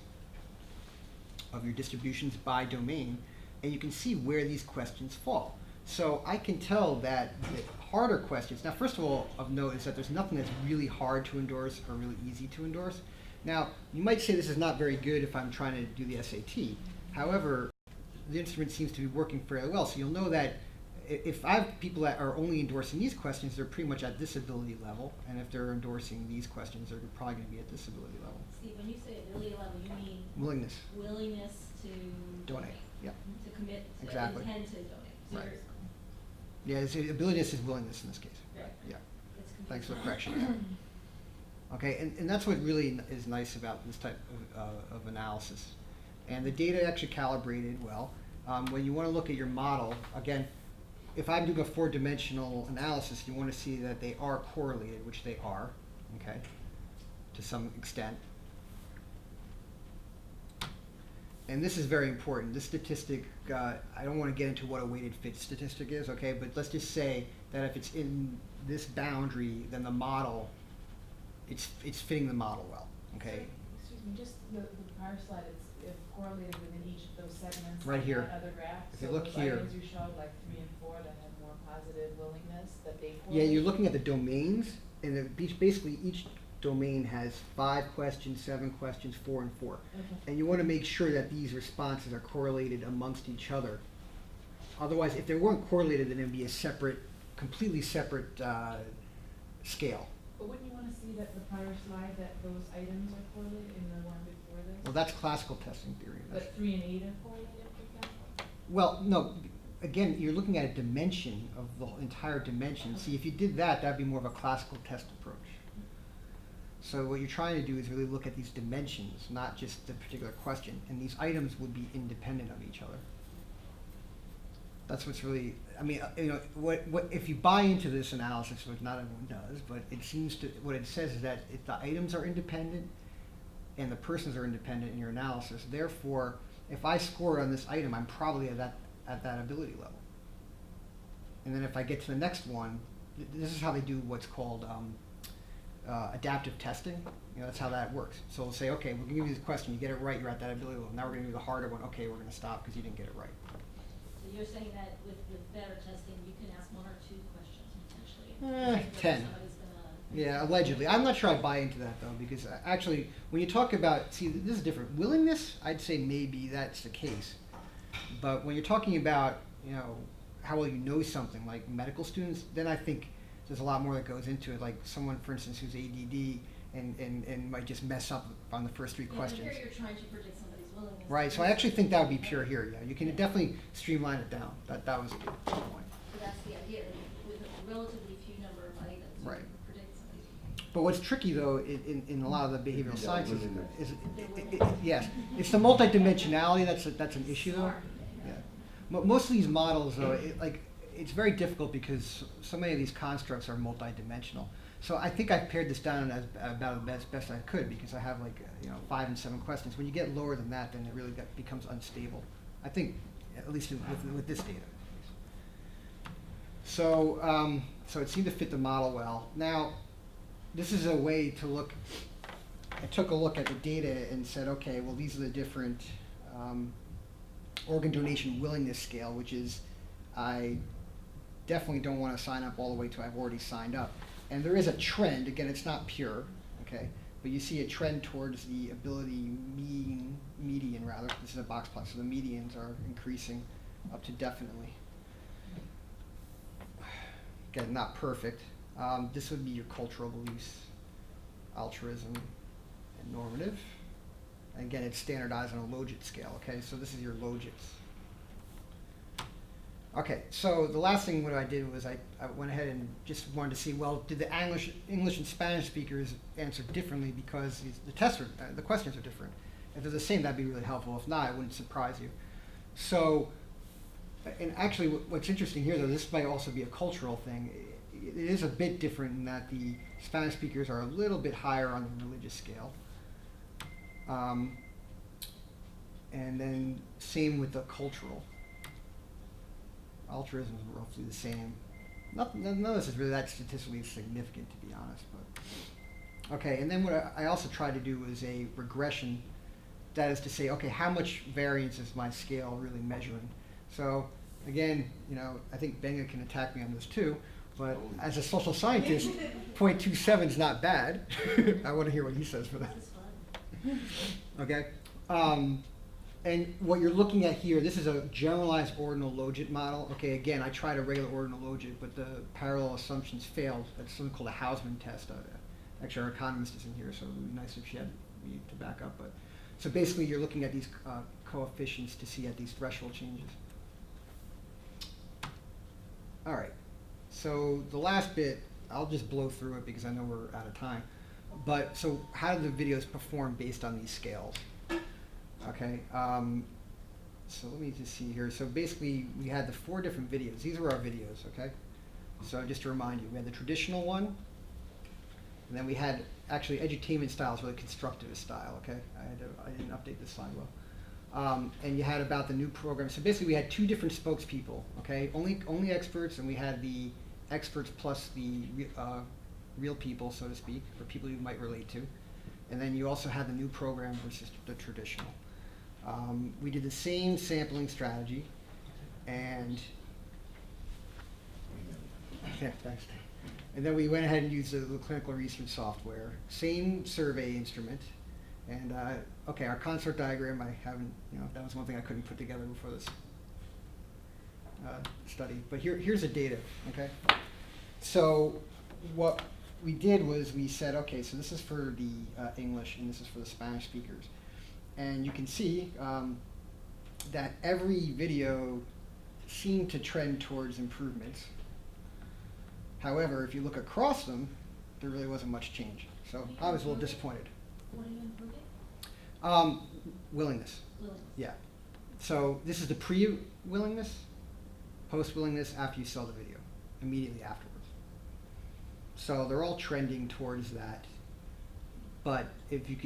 of your distributions by domain, and you can see where these questions fall. So I can tell that the harder questions, now first of all of note is that there's nothing that's really hard to endorse or really easy to endorse. Now, you might say this is not very good if I'm trying to do the SAT. However, the instrument seems to be working fairly well, so you'll know that if I have people that are only endorsing these questions, they're pretty much at this ability level, and if they're endorsing these questions, they're probably going to be at this ability level. Steve, when you say ability level, you mean Willingness. willingness to Donate. Yeah. to commit, to Exactly. intend to donate. So Right. you're- Yeah, abilitiness is willingness in this case. Right. Yeah. It's Thanks for the confusing. correction. Okay, and that's what really is nice about this type of analysis. And the data actually calibrated well. When you want to look at your model, again, if I'm doing a 4-dimensional analysis, you want to see that they are correlated, which they are, okay, to some extent. And this is very important. This statistic, I don't want to get into what a weighted fit statistic is, okay, but let's just say that if it's in this boundary, then the model, it's fitting the model well, okay? Excuse me, just the prior slide, it's correlated within each of those segments. Right on here. that other graph. If you So look those here. items you showed, like 3 and 4, that had more positive willingness, that they Yeah, you're correlate. looking at the domains, and basically each domain has 5 questions, 7 questions, 4 and 4. Okay. And you want to make sure that these responses are correlated amongst each other. Otherwise, if they weren't correlated, then it would be a separate, completely separate scale. But wouldn't you want to see that the prior slide, that those items are correlated in the one before this? Well, that's classical testing theory. But 3 and 8 are correlated, for example? Well, no, again, you're looking at a dimension of the entire dimension. See, if you did that, that'd be more of a classical test approach. So what you're trying to do is really look at these dimensions, not just the particular question. And these items would be independent of each other. That's what's really, I mean, what if you buy into this analysis, which not everyone does, but it seems to, what it says is that if the items are independent and the persons are independent in your analysis, therefore, if I score on this item, I'm probably at that ability level. And then if I get to the next one, this is how they do what's called adaptive testing. That's how that works. So we'll say, okay, we're going to give you this question, you get it right, you're at that ability level. Now we're going to do the harder one. Okay, we're going to stop because you didn't get it right. So you're saying that with better testing, you can ask 1 or 2 questions potentially? 10. Somebody's gonna- Yeah, allegedly. I'm not sure I buy into that, though, because actually, when you talk about, see, this is different. Willingness, I'd say maybe that's the case. But when you're talking about, how well you know something, like medical students, then I think there's a lot more that goes into it. Like someone, for instance, who's ADD and might just mess up on the first 3 Yeah, questions. Here you're trying to predict somebody's willingness. Right, so I actually think that would be pure here, yeah. You can definitely streamline it down. That was a good point. So that's the idea, that with a relatively few number of items, you Right. can predict somebody's. But what's tricky though, in a lot of the behavioral Yeah, sciences, willingness. is, yes, it's the multidimensionality that's an issue though. Smart. Yeah. Most of these models though, it's very difficult because so many of these constructs are multidimensional. So I think I've pared this down as about the best I could because I have like 5 and 7 questions. When you get lower than that, then it really becomes unstable. I think, at least with this data. So so it seemed to fit the model well. Now, this is a way to look. I took a look at the data and said, okay, well these are the different organ donation willingness scale, which is I definitely don't want to sign up all the way to I've already signed up. And there is a trend, again, it's not pure, okay, but you see a trend towards the ability median rather, this is a box plot, so the medians are increasing up to definitely. Again, not perfect. This would be your cultural beliefs, altruism, and normative. And again, it's standardized on a logit scale, okay, so this is your logits. Okay, so the last thing what I did was I went ahead and just wanted to see, well, did the English and Spanish speakers answer differently because the questions are different. If they're the same, that'd be really helpful. If not, it wouldn't surprise you. So, and actually what's interesting here though, this might also be a cultural thing. It is a bit different in that the Spanish speakers are a little bit higher on the religious scale. And then same with the cultural. Altruism is roughly the same. None of this is really that statistically significant, to be honest. But okay, and then what I also tried to do was a regression. That is to say, okay, how much variance is my scale really measuring? So again, I think Benga can attack me on this too. But as a social scientist, 0.27 is not bad. I want to hear what he says for that. That's fun. Okay. And what you're looking at here, this is a generalized ordinal logit model. Okay, again, I tried a regular ordinal logit, but the parallel assumptions failed. That's something called a Hausman test. Actually, our economist is in here, so it would be nice if she had me to back up. But so basically, you're looking at these coefficients to see at these threshold changes. All right. So the last bit, I'll just blow through it because I know we're out of time. But so how do the videos perform based on these scales? Okay, so let me just see here. So basically, we had the 4 different videos. These were our videos, okay? So just to remind you, we had the traditional one, and then we had actually edutainment styles, really constructivist style, okay? I didn't update this slide well. And you had about the new program. So basically, we had 2 different spokespeople, okay? Only experts, and we had the experts plus the real people, so to speak, or people you might relate to. And then you also had the new program versus the traditional. We did the same sampling strategy, and yeah, thanks. And then we went ahead and used the clinical research software. Same survey instrument, and okay, our consort diagram. I haven't, that was one thing I couldn't put together before this study. But here's the data. Okay, so what we did was we said, okay, so this is for the English and this is for the Spanish speakers. And you can see that every video seemed to trend towards improvements. However, if you look across them, there really wasn't much change. So I was a little disappointed. What are you improving? Willingness. Willingness. Yeah. So this is the pre-willingness, post-willingness after you saw the video, immediately afterwards. So they're all trending towards that. But if you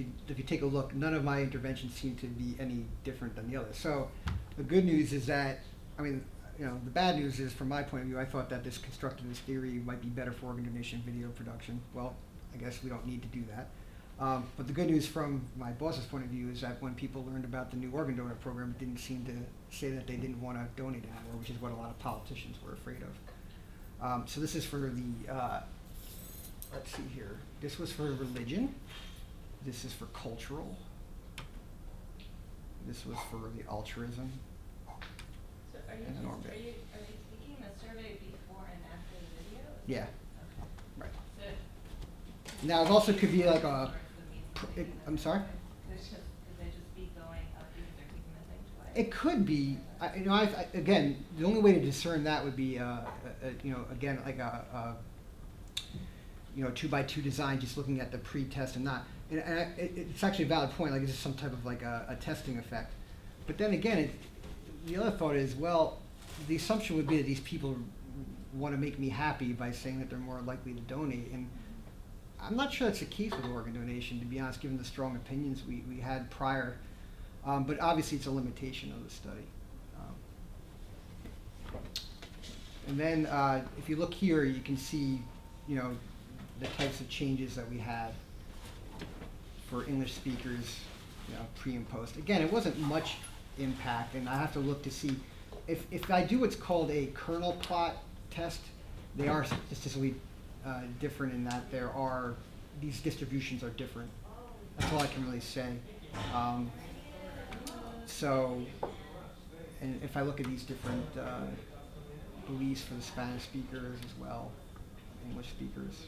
take a look, none of my interventions seem to be any different than the others. So the good news is that, the bad news is, from my point of view, I thought that this constructivist theory might be better for organ donation video production. Well, I guess we don't need to do that. But the good news from my boss's point of view is that when people learned about the new organ donor program, it didn't seem to say that they didn't want to donate anymore, which is what a lot of politicians were afraid of. So this is for the, let's see here. This was for religion. This is for cultural. This was for the altruism. So are you taking the survey before and after the video? Yeah. Okay. Right. So Now, it also could be like a, I'm sorry? Could they just be going, things are keep missing twice? It could be. Again, the only way to discern that would be, again, like a 2x2 design, just looking at the pre-test and not. It's actually a valid point. Like, this is some type of like a testing effect. But then again, the other thought is, well, the assumption would be that these people want to make me happy by saying that they're more likely to donate, and I'm not sure that's the case with organ donation, to be honest, given the strong opinions we had prior. But obviously, it's a limitation of the study. And then, if you look here, you can see, the types of changes that we had for English speakers, pre and post. Again, it wasn't much impact, and I have to look to see if I do what's called a kernel plot test. They are statistically different in that these distributions are different. That's all I can really say. And if I look at these different beliefs for the Spanish speakers as well, English speakers.